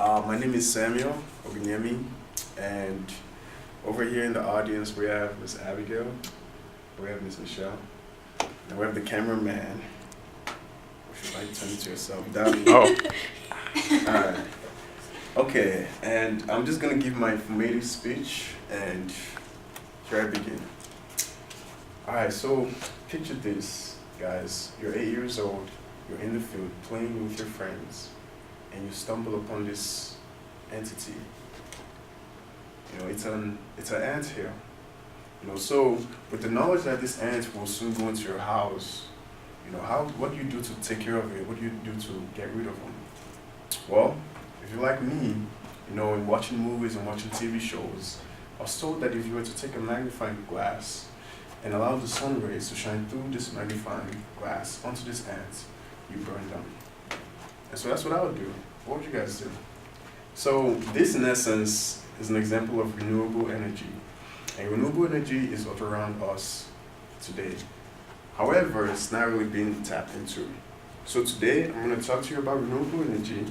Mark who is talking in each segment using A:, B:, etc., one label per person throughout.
A: My name is Samuel Ogunyemi, and over here in the audience we have Miss Abigail, we have Miss Michelle, and we have the cameraman. If you'd like to turn it to yourself, Danny.
B: Oh,
A: Alright. Okay, and I'm just gonna give my informative speech, and here I begin. Alright, so picture this, guys. You're 8 years old, you're in the field playing with your friends, and you stumble upon this entity. You know, it's an ant hill. You know, so with the knowledge that this ant will soon go into your house, you know, what do you do to take care of it? What do you do to get rid of them? Well, if you're like me, you know, in watching movies and watching TV shows, I was told that if you were to take a magnifying glass and allow the sun rays to shine through this magnifying glass onto this ant, you burn them. And so that's what I would do. What would you guys do? So this, in essence, is an example of renewable energy. And renewable energy is all around us today. However, it's not really being tapped into. So today, I'm going to talk to you about renewable energy,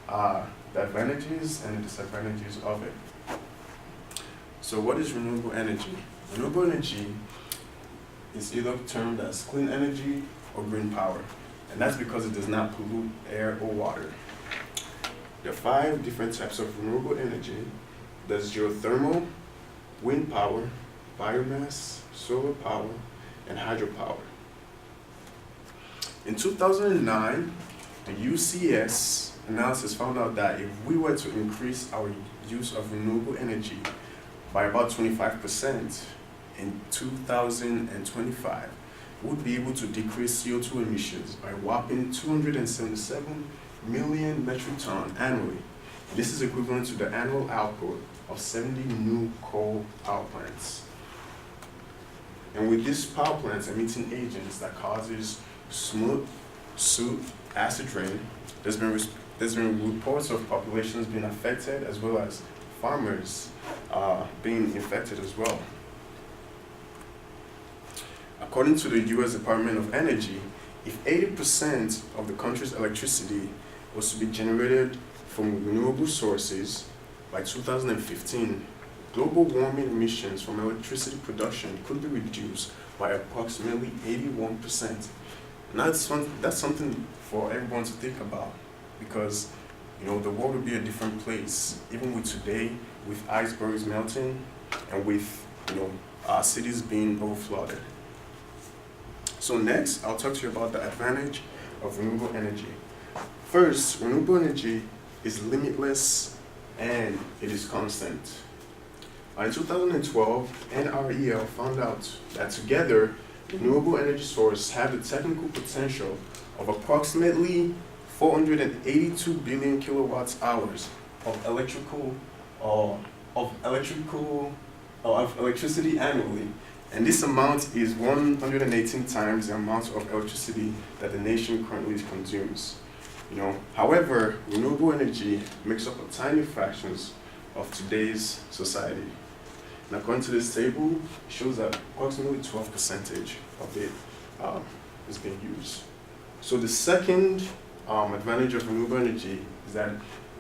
A: the advantages and the disadvantages of it. So what is renewable energy? Renewable energy is either termed as clean energy or green power. And that's because it does not pollute air or water. There are 5 different types of renewable energy. There's geothermal, wind power, biomass, solar power, and hydropower. In 2009, the UCS analysis found out that if we were to increase our use of renewable energy by about 25% in 2025, we would be able to decrease CO2 emissions by a whopping 277 million metric tons annually. This is equivalent to the annual output of 70 new coal power plants. And with these power plants emitting agents that causes smoke, soot, acid rain, there's been reports of populations being affected as well as farmers being infected as well. According to the U.S. Department of Energy, if 80% of the country's electricity was to be generated from renewable sources by 2015, global warming emissions from electricity production could be reduced by approximately 81%. And that's something for everyone to think about, because you know the world would be a different place, even with today, with icebergs melting and with cities being overflooded. So next, I'll talk to you about the advantage of renewable energy. First, renewable energy is limitless and it is constant. In 2012, NREL found out that together, renewable energy sources have the technical potential of approximately 482 billion kilowatt hours of electricity annually. And this amount is 118 times the amount of electricity that the nation currently consumes. However, renewable energy makes up a tiny fractions of today's society. And according to this table, it shows that approximately 12% of it is being used. So the second advantage of renewable energy is that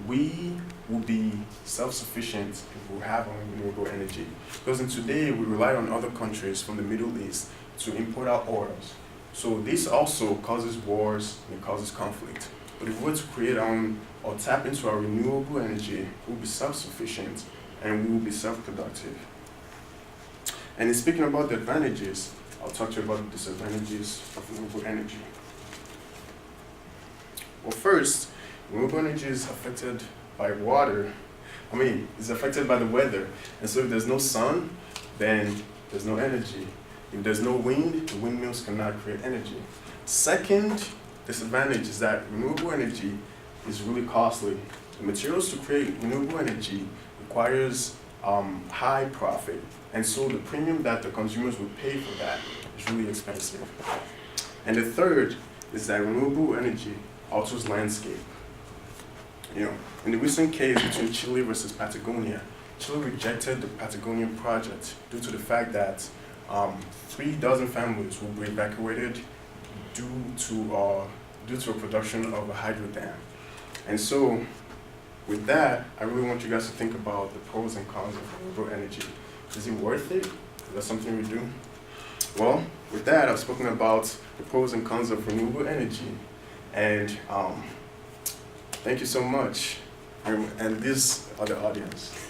A: we will be self-sufficient if we have our renewable energy. Because in today, we rely on other countries from the Middle East to import our oils. So this also causes wars and it causes conflict. But if we were to create our own or tap into our renewable energy, we'll be self-sufficient and we will be self-productive. And in speaking about the advantages, I'll talk to you about the disadvantages of renewable energy. Well, first, renewable energy is affected by water. It's affected by the weather. And so if there's no sun, then there's no energy. If there's no wind, the windmills cannot create energy. Second disadvantage is that renewable energy is really costly. The materials to create renewable energy requires high profit. And so the premium that the consumers will pay for that is really expensive. And the third is that renewable energy alters landscape. In the recent case between Chile versus Patagonia, Chile rejected the Patagonian project due to the fact that 3 dozen families will be evacuated due to a production of a hydro dam. And so with that, I really want you guys to think about the pros and cons of renewable energy. Is it worth it? Is that something we do? Well, with that, I've spoken about the pros and cons of renewable energy. And thank you so much. And these are the audience.